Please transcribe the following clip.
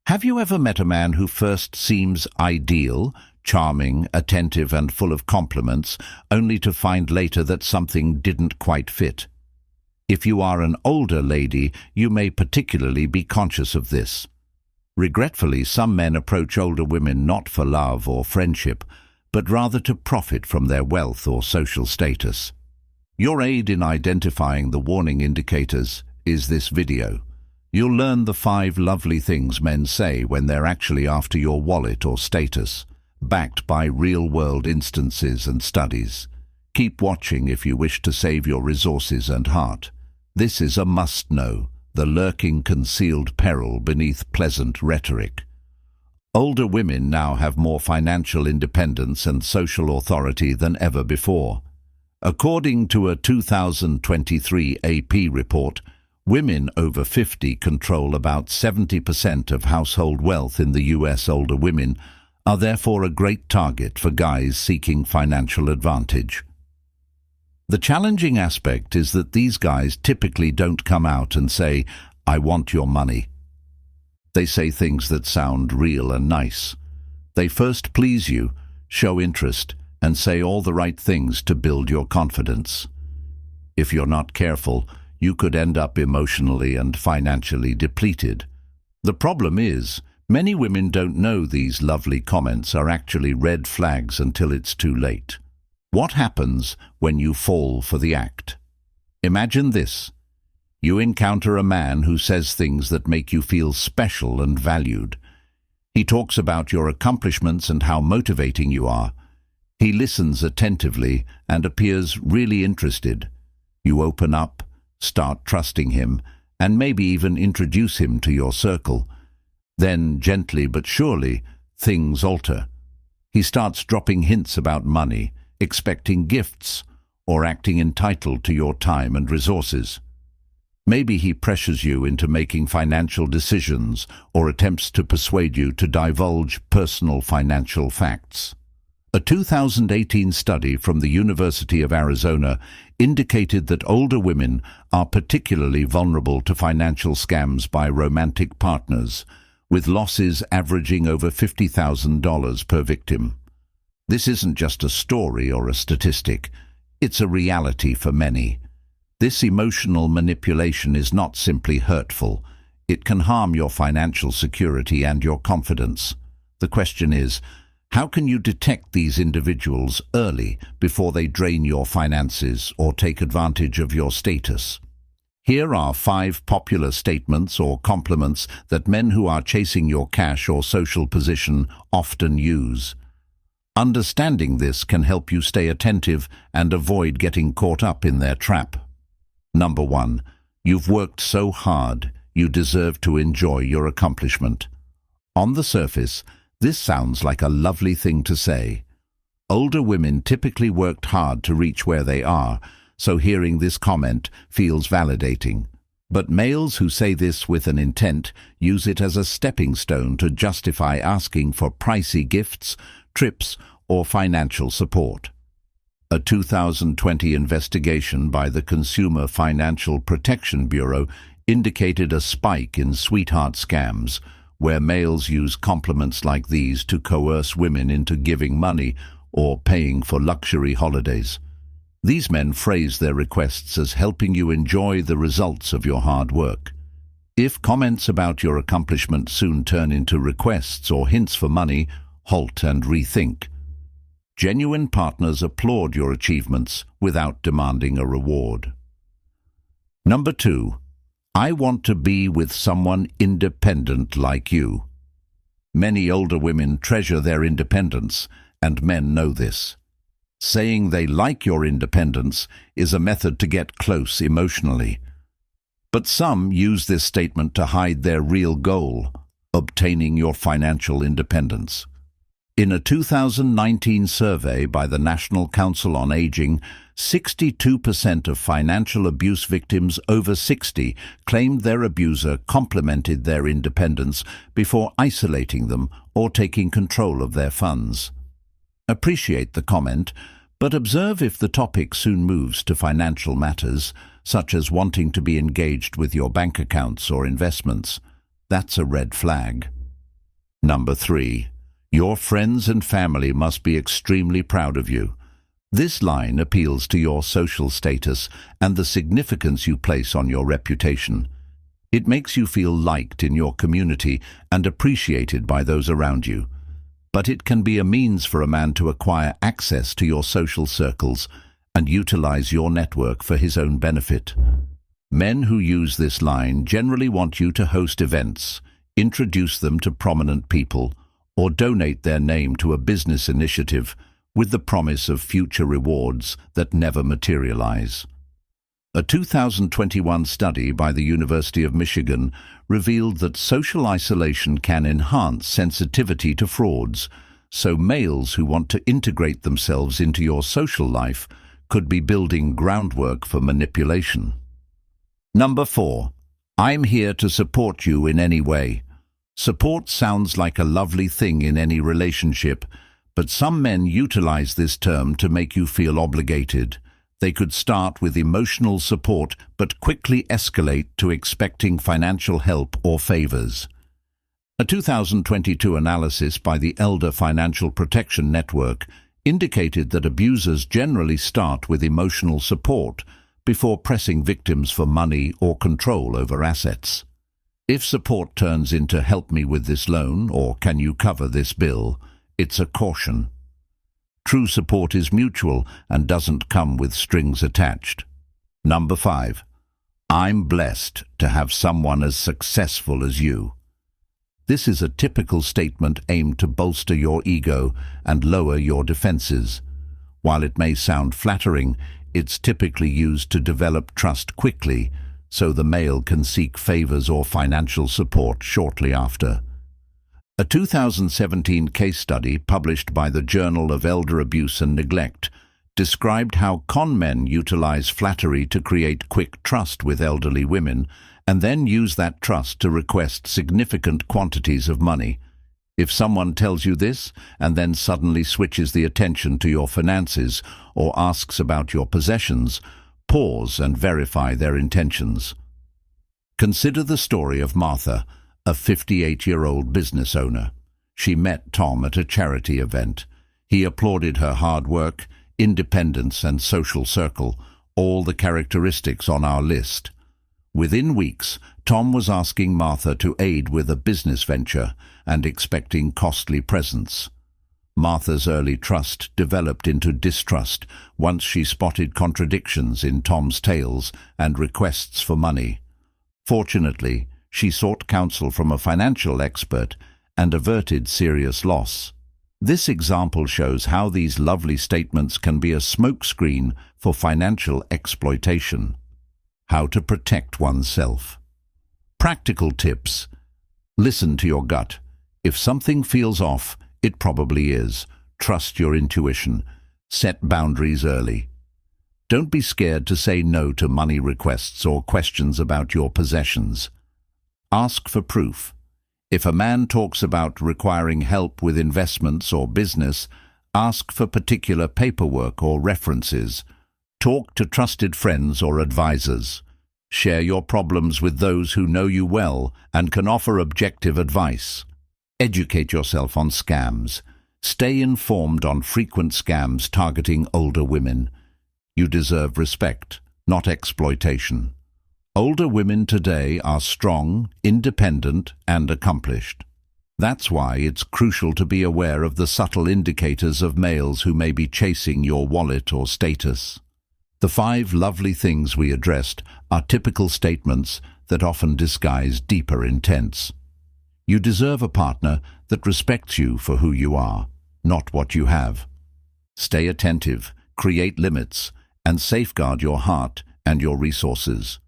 Have you ever met a man who first seems ideal, charming, attentive and full of compliments, only to find later that something didn't quite fit? If you are an older lady, you may particularly be conscious of this. Regretfully, some men approach older women not for love or friendship, but rather to profit from their wealth or social status. Your aid in identifying the warning indicators is this video. You'll learn the 5 lovely things men say when they're actually after your wallet or status, backed by real-world instances and studies. Keep watching if you wish to save your resources and heart. This is a must-know, the lurking concealed peril beneath pleasant rhetoric. Older women now have more financial independence and social authority than ever before. According to a 2023 AP report, women over 50 control about 70% of household wealth in the US. Older women are therefore a great target for guys seeking financial advantage. The challenging aspect is that these guys typically don't come out and say, "I want your money." They say things that sound real and nice. They first please you, show interest, and say all the right things to build your confidence. If you're not careful, you could end up emotionally and financially depleted. The problem is, many women don't know these lovely comments are actually red flags until it's too late. What happens when you fall for the act? Imagine this. You encounter a man who says things that make you feel special and valued. He talks about your accomplishments and how motivating you are. He listens attentively and appears really interested. You open up, start trusting him, and maybe even introduce him to your circle. Then, gently but surely, things alter. He starts dropping hints about money, expecting gifts, or acting entitled to your time and resources. Maybe he pressures you into making financial decisions or attempts to persuade you to divulge personal financial facts. A 2018 study from the University of Arizona indicated that older women are particularly vulnerable to financial scams by romantic partners, with losses averaging over $50,000 per victim. This isn't just a story or a statistic, it's a reality for many. This emotional manipulation is not simply hurtful, it can harm your financial security and your confidence. The question is, how can you detect these individuals early before they drain your finances or take advantage of your status? Here are 5 popular statements or compliments that men who are chasing your cash or social position often use. Understanding this can help you stay attentive and avoid getting caught up in their trap. Number 1. You've worked so hard, you deserve to enjoy your accomplishment. On the surface, this sounds like a lovely thing to say. Older women typically worked hard to reach where they are, so hearing this comment feels validating. But males who say this with an intent use it as a stepping stone to justify asking for pricey gifts, trips, or financial support. A 2020 investigation by the Consumer Financial Protection Bureau indicated a spike in sweetheart scams, where males use compliments like these to coerce women into giving money or paying for luxury holidays. These men phrase their requests as helping you enjoy the results of your hard work. If comments about your accomplishment soon turn into requests or hints for money, halt and rethink. Genuine partners applaud your achievements without demanding a reward. Number 2. I want to be with someone independent like you. Many older women treasure their independence, and men know this. Saying they like your independence is a method to get close emotionally. But some use this statement to hide their real goal, obtaining your financial independence. In a 2019 survey by the National Council on Aging, 62% of financial abuse victims over 60 claimed their abuser complimented their independence before isolating them or taking control of their funds. Appreciate the comment, but observe if the topic soon moves to financial matters, such as wanting to be engaged with your bank accounts or investments. That's a red flag. Number 3. Your friends and family must be extremely proud of you. This line appeals to your social status and the significance you place on your reputation. It makes you feel liked in your community and appreciated by those around you. But it can be a means for a man to acquire access to your social circles and utilize your network for his own benefit. Men who use this line generally want you to host events, introduce them to prominent people, or donate their name to a business initiative with the promise of future rewards that never materialize. A 2021 study by the University of Michigan revealed that social isolation can enhance sensitivity to frauds, so males who want to integrate themselves into your social life could be building groundwork for manipulation. Number 4. I'm here to support you in any way. Support sounds like a lovely thing in any relationship, but some men utilize this term to make you feel obligated. They could start with emotional support but quickly escalate to expecting financial help or favors. A 2022 analysis by the Elder Financial Protection Network indicated that abusers generally start with emotional support before pressing victims for money or control over assets. If support turns into "help me with this loan" or "can you cover this bill," it's a caution. True support is mutual and doesn't come with strings attached. Number 5. I'm blessed to have someone as successful as you. This is a typical statement aimed to bolster your ego and lower your defenses. While it may sound flattering, it's typically used to develop trust quickly, so the male can seek favors or financial support shortly after. A 2017 case study published by the Journal of Elder Abuse and Neglect described how con men utilize flattery to create quick trust with elderly women and then use that trust to request significant quantities of money. If someone tells you this and then suddenly switches the attention to your finances or asks about your possessions, pause and verify their intentions. Consider the story of Martha, a 58-year-old business owner. She met Tom at a charity event. He applauded her hard work, independence, and social circle, all the characteristics on our list. Within weeks, Tom was asking Martha to aid with a business venture and expecting costly presents. Martha's early trust developed into distrust once she spotted contradictions in Tom's tales and requests for money. Fortunately, she sought counsel from a financial expert and averted serious loss. This example shows how these lovely statements can be a smokescreen for financial exploitation. How to protect oneself. Practical tips. Listen to your gut. If something feels off, it probably is. Trust your intuition. Set boundaries early. Don't be scared to say no to money requests or questions about your possessions. Ask for proof. If a man talks about requiring help with investments or business, ask for particular paperwork or references. Talk to trusted friends or advisors. Share your problems with those who know you well and can offer objective advice. Educate yourself on scams. Stay informed on frequent scams targeting older women. You deserve respect, not exploitation. Older women today are strong, independent, and accomplished. That's why it's crucial to be aware of the subtle indicators of males who may be chasing your wallet or status. The 5 lovely things we addressed are typical statements that often disguise deeper intents. You deserve a partner that respects you for who you are, not what you have. Stay attentive, create limits, and safeguard your heart and your resources.